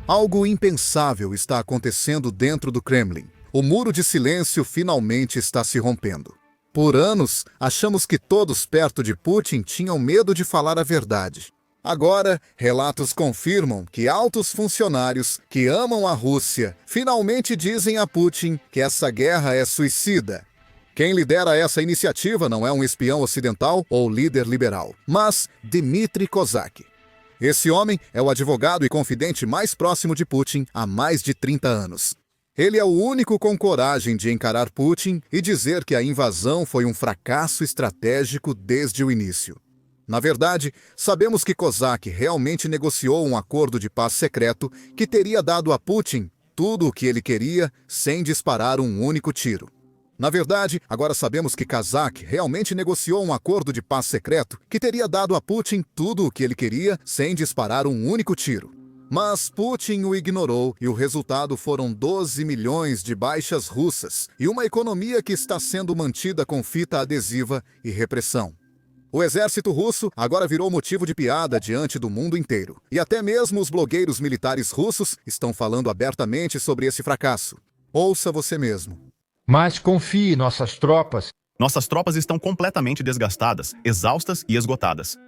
Algo impensável está acontecendo dentro do Kremlin. O muro de silêncio finalmente está se rompendo. Por anos, achamos que todos perto de Putin tinham medo de falar a verdade. Agora, relatos confirmam que altos funcionários que amam a Rússia finalmente dizem a Putin que essa guerra é suicida. Quem lidera essa iniciativa não é um espião ocidental ou líder liberal, mas Dmitry Kozak. Esse homem é o advogado e confidente mais próximo de Putin há mais de 30 anos. Ele é o único com coragem de encarar Putin e dizer que a invasão foi um fracasso estratégico desde o início. Na verdade, sabemos que Kozak realmente negociou um acordo de paz secreto que teria dado a Putin tudo o que ele queria sem disparar um único tiro. Na verdade, agora sabemos que Kozak realmente negociou um acordo de paz secreto que teria dado a Putin tudo o que ele queria sem disparar um único tiro. Mas Putin o ignorou e o resultado foram 12 milhões de baixas russas e uma economia que está sendo mantida com fita adesiva e repressão. O exército russo agora virou motivo de piada diante do mundo inteiro. E até mesmo os blogueiros militares russos estão falando abertamente sobre esse fracasso. Ouça você mesmo. Mas confie, nossas tropas. Nossas tropas estão completamente desgastadas, exaustas e esgotadas.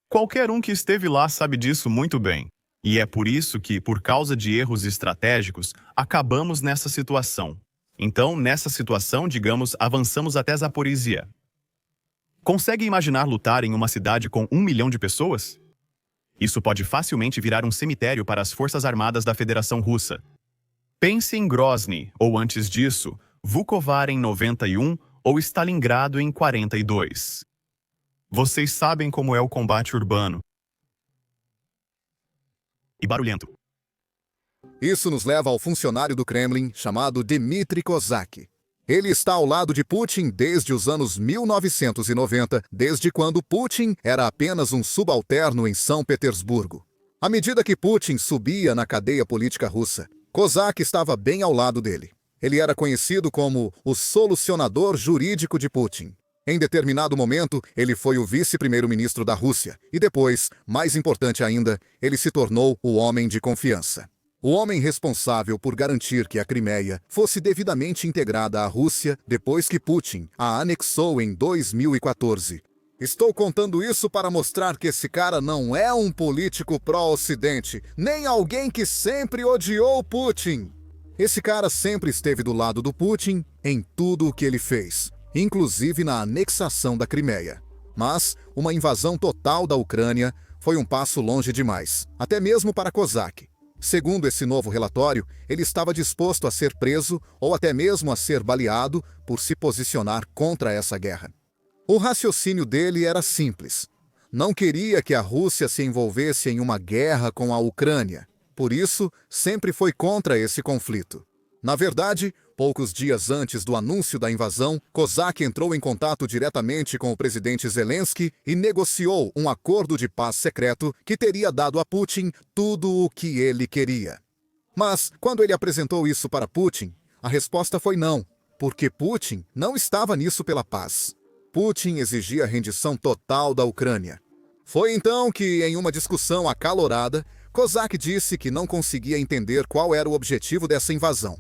Qualquer um que esteve lá sabe disso muito bem. E é por isso que, por causa de erros estratégicos, acabamos nessa situação. Então, nessa situação, digamos, avançamos até Zaporizhia. Consegue imaginar lutar em uma cidade com 1 milhão de pessoas? Isso pode facilmente virar um cemitério para as Forças Armadas da Federação Russa. Pense em Grozny, ou antes disso, Vukovar em 91 ou Stalingrado em 42. Vocês sabem como é o combate urbano. E barulhento. Isso nos leva ao funcionário do Kremlin chamado Dmitry Kozak. Ele está ao lado de Putin desde os anos 1990, desde quando Putin era apenas um subalterno em São Petersburgo. À medida que Putin subia na cadeia política russa, Kozak estava bem ao lado dele. Ele era conhecido como o solucionador jurídico de Putin. Em determinado momento, ele foi o vice-primeiro-ministro da Rússia e depois, mais importante ainda, ele se tornou o homem de confiança. O homem responsável por garantir que a Crimeia fosse devidamente integrada à Rússia depois que Putin a anexou em 2014. Estou contando isso para mostrar que esse cara não é um político pró-Ocidente, nem alguém que sempre odiou Putin. Esse cara sempre esteve do lado do Putin em tudo o que ele fez, inclusive na anexação da Crimeia. Mas uma invasão total da Ucrânia foi um passo longe demais, até mesmo para Kozak. Segundo esse novo relatório, ele estava disposto a ser preso ou até mesmo a ser baleado por se posicionar contra essa guerra. O raciocínio dele era simples. Não queria que a Rússia se envolvesse em uma guerra com a Ucrânia. Por isso, sempre foi contra esse conflito. Na verdade, poucos dias antes do anúncio da invasão, Kozak entrou em contato diretamente com o presidente Zelensky e negociou um acordo de paz secreto que teria dado a Putin tudo o que ele queria. Mas, quando ele apresentou isso para Putin, a resposta foi não, porque Putin não estava nisso pela paz. Putin exigia a rendição total da Ucrânia. Foi então que, em uma discussão acalorada, Kozak disse que não conseguia entender qual era o objetivo dessa invasão.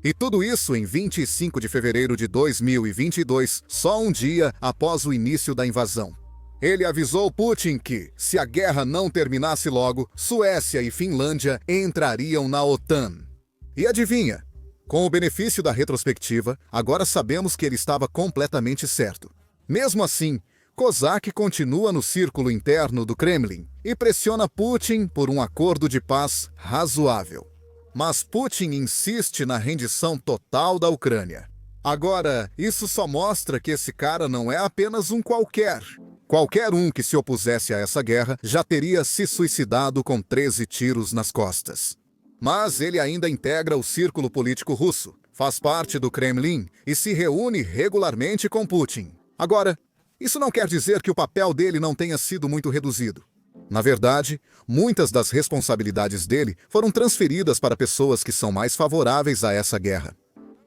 E tudo isso em 25 de fevereiro de 2022, só um dia após o início da invasão. Ele avisou Putin que, se a guerra não terminasse logo, Suécia e Finlândia entrariam na OTAN. E adivinha? Com o benefício da retrospectiva, agora sabemos que ele estava completamente certo. Mesmo assim, Kozak continua no círculo interno do Kremlin e pressiona Putin por um acordo de paz razoável. Mas Putin insiste na rendição total da Ucrânia. Agora, isso só mostra que esse cara não é apenas um qualquer. Qualquer um que se opusesse a essa guerra já teria se suicidado com 13 tiros nas costas. Mas ele ainda integra o círculo político russo, faz parte do Kremlin e se reúne regularmente com Putin. Agora, isso não quer dizer que o papel dele não tenha sido muito reduzido. Na verdade, muitas das responsabilidades dele foram transferidas para pessoas que são mais favoráveis a essa guerra.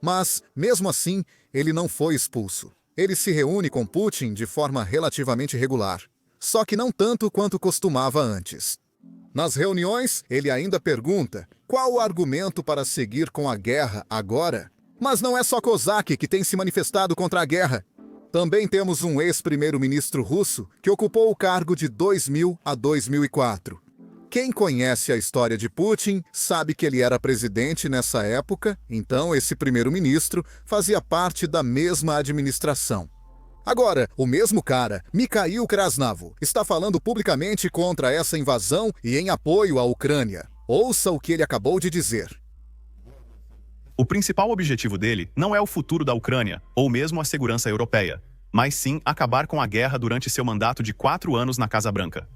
Mas, mesmo assim, ele não foi expulso. Ele se reúne com Putin de forma relativamente regular, só que não tanto quanto costumava antes. Nas reuniões, ele ainda pergunta qual o argumento para seguir com a guerra agora. Mas não é só Kozak que tem se manifestado contra a guerra. Também temos um ex-primeiro-ministro russo que ocupou o cargo de 2000 a 2004. Quem conhece a história de Putin sabe que ele era presidente nessa época, então esse primeiro-ministro fazia parte da mesma administração. Agora, o mesmo cara, Mikhail Krasnavo, está falando publicamente contra essa invasão e em apoio à Ucrânia. Ouça o que ele acabou de dizer. O principal objetivo dele não é o futuro da Ucrânia, ou mesmo a segurança europeia, mas sim acabar com a guerra durante seu mandato de 4 anos na Casa Branca.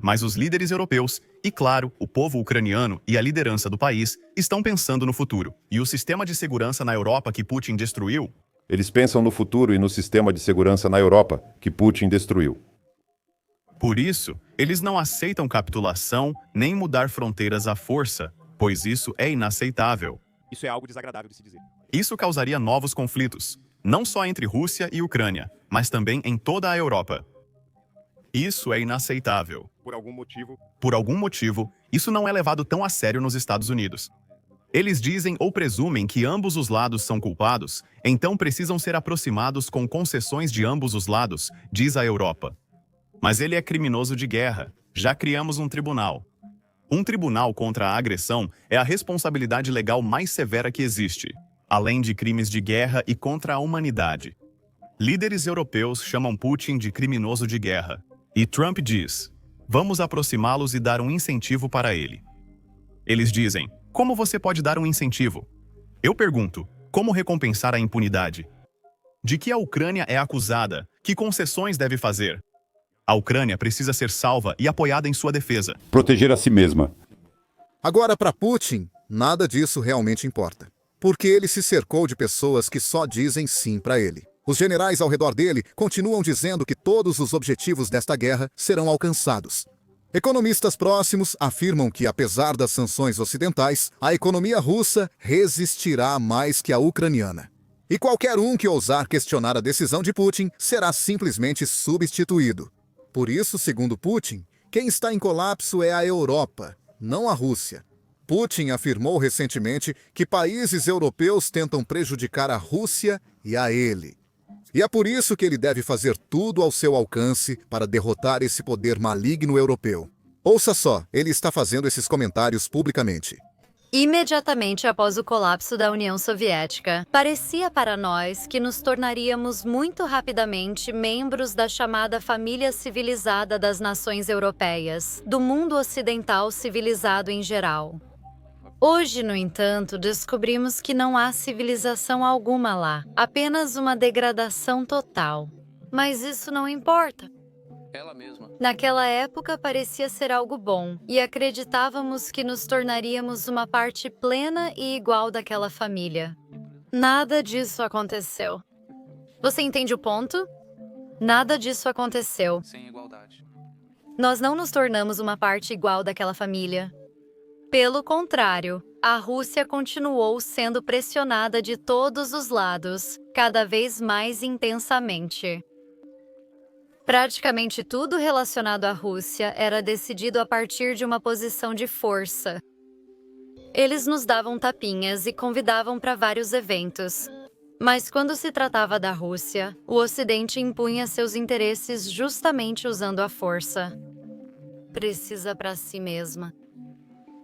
Mas os líderes europeus, e claro, o povo ucraniano e a liderança do país, estão pensando no futuro. E o sistema de segurança na Europa que Putin destruiu? Eles pensam no futuro e no sistema de segurança na Europa, que Putin destruiu. Por isso, eles não aceitam capitulação nem mudar fronteiras à força, pois isso é inaceitável. Isso é algo desagradável de se dizer. Isso causaria novos conflitos, não só entre Rússia e Ucrânia, mas também em toda a Europa. Isso é inaceitável. Por algum motivo, Por algum motivo, isso não é levado tão a sério nos Estados Unidos. Eles dizem ou presumem que ambos os lados são culpados, então precisam ser aproximados com concessões de ambos os lados, diz a Europa. Mas ele é criminoso de guerra. Já criamos um tribunal. Um tribunal contra a agressão é a responsabilidade legal mais severa que existe, além de crimes de guerra e contra a humanidade. Líderes europeus chamam Putin de criminoso de guerra. E Trump diz: vamos aproximá-los e dar um incentivo para ele. Eles dizem: como você pode dar um incentivo? Eu pergunto: como recompensar a impunidade? De que a Ucrânia é acusada? Que concessões deve fazer? A Ucrânia precisa ser salva e apoiada em sua defesa. Proteger a si mesma. Agora, para Putin, nada disso realmente importa. Porque ele se cercou de pessoas que só dizem sim para ele. Os generais ao redor dele continuam dizendo que todos os objetivos desta guerra serão alcançados. Economistas próximos afirmam que, apesar das sanções ocidentais, a economia russa resistirá mais que a ucraniana. E qualquer um que ousar questionar a decisão de Putin será simplesmente substituído. Por isso, segundo Putin, quem está em colapso é a Europa, não a Rússia. Putin afirmou recentemente que países europeus tentam prejudicar a Rússia e a ele. E é por isso que ele deve fazer tudo ao seu alcance para derrotar esse poder maligno europeu. Ouça só, ele está fazendo esses comentários publicamente. Imediatamente após o colapso da União Soviética, parecia para nós que nos tornaríamos muito rapidamente membros da chamada família civilizada das nações europeias, do mundo ocidental civilizado em geral. Hoje, no entanto, descobrimos que não há civilização alguma lá, apenas uma degradação total. Mas isso não importa. Ela mesma. Naquela época parecia ser algo bom, e acreditávamos que nos tornaríamos uma parte plena e igual daquela família. Nada disso aconteceu. Você entende o ponto? Nada disso aconteceu. Sem igualdade. Nós não nos tornamos uma parte igual daquela família. Pelo contrário, a Rússia continuou sendo pressionada de todos os lados, cada vez mais intensamente. Praticamente tudo relacionado à Rússia era decidido a partir de uma posição de força. Eles nos davam tapinhas e convidavam para vários eventos. Mas quando se tratava da Rússia, o Ocidente impunha seus interesses justamente usando a força. Precisa para si mesma.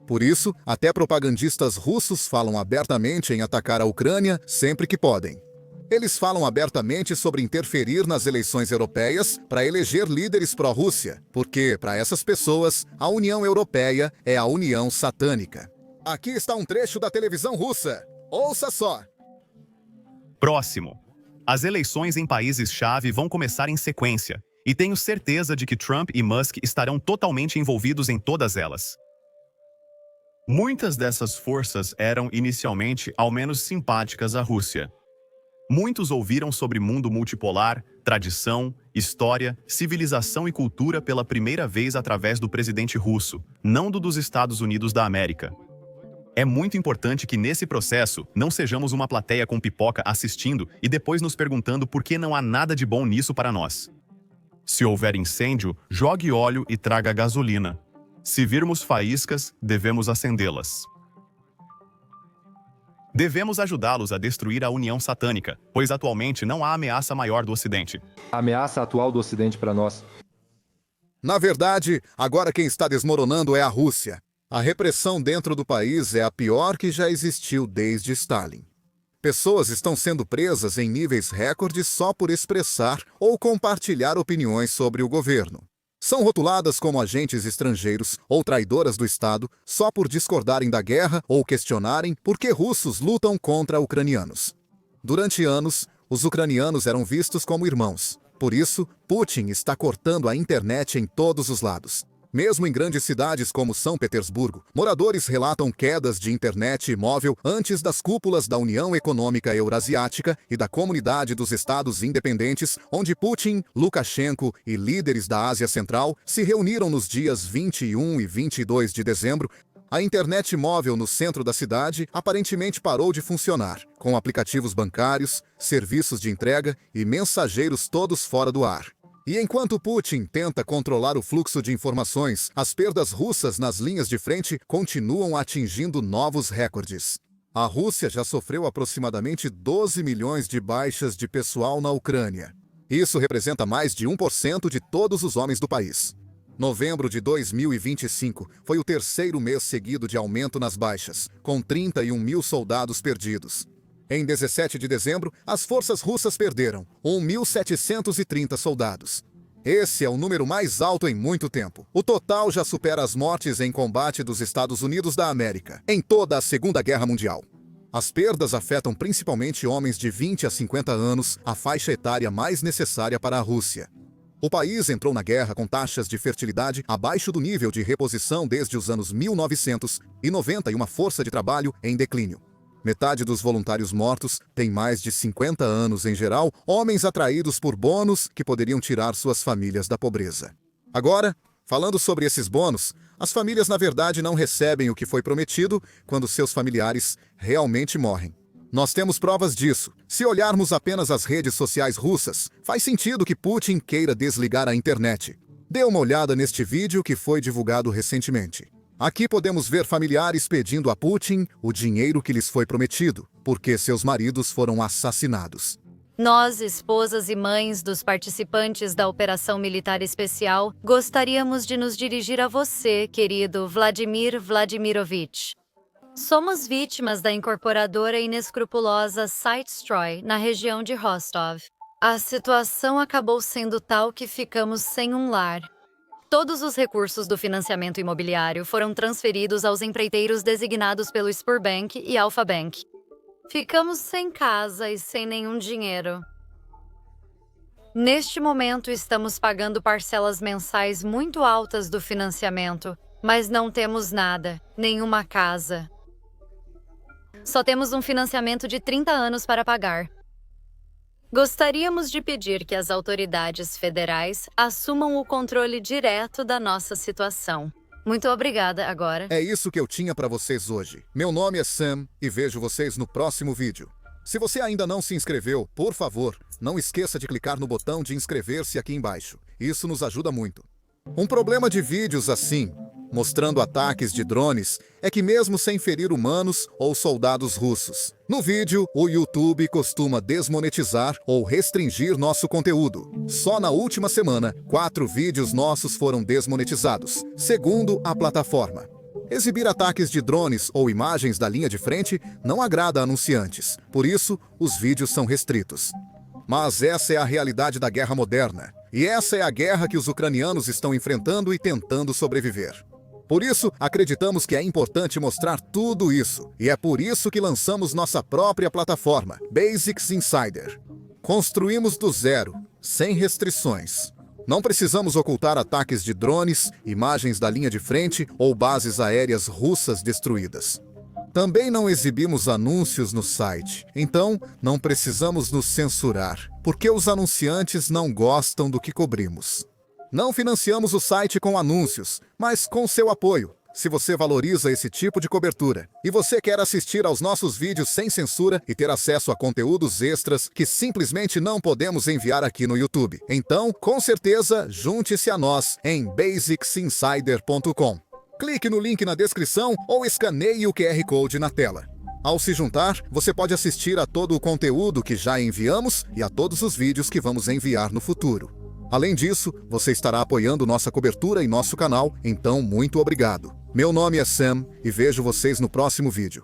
Por isso, até propagandistas russos falam abertamente em atacar a Ucrânia sempre que podem. Eles falam abertamente sobre interferir nas eleições europeias para eleger líderes pró-Rússia, porque, para essas pessoas, a União Europeia é a União Satânica. Aqui está um trecho da televisão russa. Ouça só. Próximo. As eleições em países-chave vão começar em sequência, e tenho certeza de que Trump e Musk estarão totalmente envolvidos em todas elas. Muitas dessas forças eram inicialmente ao menos simpáticas à Rússia. Muitos ouviram sobre mundo multipolar, tradição, história, civilização e cultura pela primeira vez através do presidente russo, não do dos Estados Unidos da América. É muito importante que nesse processo não sejamos uma plateia com pipoca assistindo e depois nos perguntando por que não há nada de bom nisso para nós. Se houver incêndio, jogue óleo e traga gasolina. Se virmos faíscas, devemos acendê-las. Devemos ajudá-los a destruir a União Satânica, pois atualmente não há ameaça maior do Ocidente. A ameaça atual do Ocidente para nós. Na verdade, agora quem está desmoronando é a Rússia. A repressão dentro do país é a pior que já existiu desde Stalin. Pessoas estão sendo presas em níveis recordes só por expressar ou compartilhar opiniões sobre o governo. São rotuladas como agentes estrangeiros ou traidoras do Estado só por discordarem da guerra ou questionarem por que russos lutam contra ucranianos. Durante anos, os ucranianos eram vistos como irmãos. Por isso, Putin está cortando a internet em todos os lados. Mesmo em grandes cidades como São Petersburgo, moradores relatam quedas de internet móvel antes das cúpulas da União Econômica Eurasiática e da Comunidade dos Estados Independentes, onde Putin, Lukashenko e líderes da Ásia Central se reuniram nos dias 21 e 22 de dezembro. A internet móvel no centro da cidade aparentemente parou de funcionar, com aplicativos bancários, serviços de entrega e mensageiros todos fora do ar. E enquanto Putin tenta controlar o fluxo de informações, as perdas russas nas linhas de frente continuam atingindo novos recordes. A Rússia já sofreu aproximadamente 12 milhões de baixas de pessoal na Ucrânia. Isso representa mais de 1% de todos os homens do país. Novembro de 2025 foi o terceiro mês seguido de aumento nas baixas, com 31 mil soldados perdidos. Em 17 de dezembro, as forças russas perderam 1.730 soldados. Esse é o número mais alto em muito tempo. O total já supera as mortes em combate dos Estados Unidos da América, em toda a Segunda Guerra Mundial. As perdas afetam principalmente homens de 20 a 50 anos, a faixa etária mais necessária para a Rússia. O país entrou na guerra com taxas de fertilidade abaixo do nível de reposição desde os anos 1990 e uma força de trabalho em declínio. Metade dos voluntários mortos tem mais de 50 anos em geral, homens atraídos por bônus que poderiam tirar suas famílias da pobreza. Agora, falando sobre esses bônus, as famílias na verdade não recebem o que foi prometido quando seus familiares realmente morrem. Nós temos provas disso. Se olharmos apenas as redes sociais russas, faz sentido que Putin queira desligar a internet. Dê uma olhada neste vídeo que foi divulgado recentemente. Aqui podemos ver familiares pedindo a Putin o dinheiro que lhes foi prometido, porque seus maridos foram assassinados. Nós, esposas e mães dos participantes da Operação Militar Especial, gostaríamos de nos dirigir a você, querido Vladimir Vladimirovich. Somos vítimas da incorporadora inescrupulosa Sitestroy, na região de Rostov. A situação acabou sendo tal que ficamos sem um lar. Todos os recursos do financiamento imobiliário foram transferidos aos empreiteiros designados pelo Sberbank e Alfa Bank. Ficamos sem casa e sem nenhum dinheiro. Neste momento, estamos pagando parcelas mensais muito altas do financiamento, mas não temos nada, nenhuma casa. Só temos um financiamento de 30 anos para pagar. Gostaríamos de pedir que as autoridades federais assumam o controle direto da nossa situação. Muito obrigada agora. É isso que eu tinha para vocês hoje. Meu nome é Sam e vejo vocês no próximo vídeo. Se você ainda não se inscreveu, por favor, não esqueça de clicar no botão de inscrever-se aqui embaixo. Isso nos ajuda muito. Um problema de vídeos assim, mostrando ataques de drones, é que mesmo sem ferir humanos ou soldados russos, no vídeo, o YouTube costuma desmonetizar ou restringir nosso conteúdo. Só na última semana, 4 vídeos nossos foram desmonetizados, segundo a plataforma. Exibir ataques de drones ou imagens da linha de frente não agrada a anunciantes, por isso, os vídeos são restritos. Mas essa é a realidade da guerra moderna. E essa é a guerra que os ucranianos estão enfrentando e tentando sobreviver. Por isso, acreditamos que é importante mostrar tudo isso. E é por isso que lançamos nossa própria plataforma, Basics Insider. Construímos do zero, sem restrições. Não precisamos ocultar ataques de drones, imagens da linha de frente ou bases aéreas russas destruídas. Também não exibimos anúncios no site, então não precisamos nos censurar, porque os anunciantes não gostam do que cobrimos. Não financiamos o site com anúncios, mas com seu apoio, se você valoriza esse tipo de cobertura. E você quer assistir aos nossos vídeos sem censura e ter acesso a conteúdos extras que simplesmente não podemos enviar aqui no YouTube. Então, com certeza, junte-se a nós em basicsinsider.com. Clique no link na descrição ou escaneie o QR Code na tela. Ao se juntar, você pode assistir a todo o conteúdo que já enviamos e a todos os vídeos que vamos enviar no futuro. Além disso, você estará apoiando nossa cobertura em nosso canal, então muito obrigado. Meu nome é Sam e vejo vocês no próximo vídeo.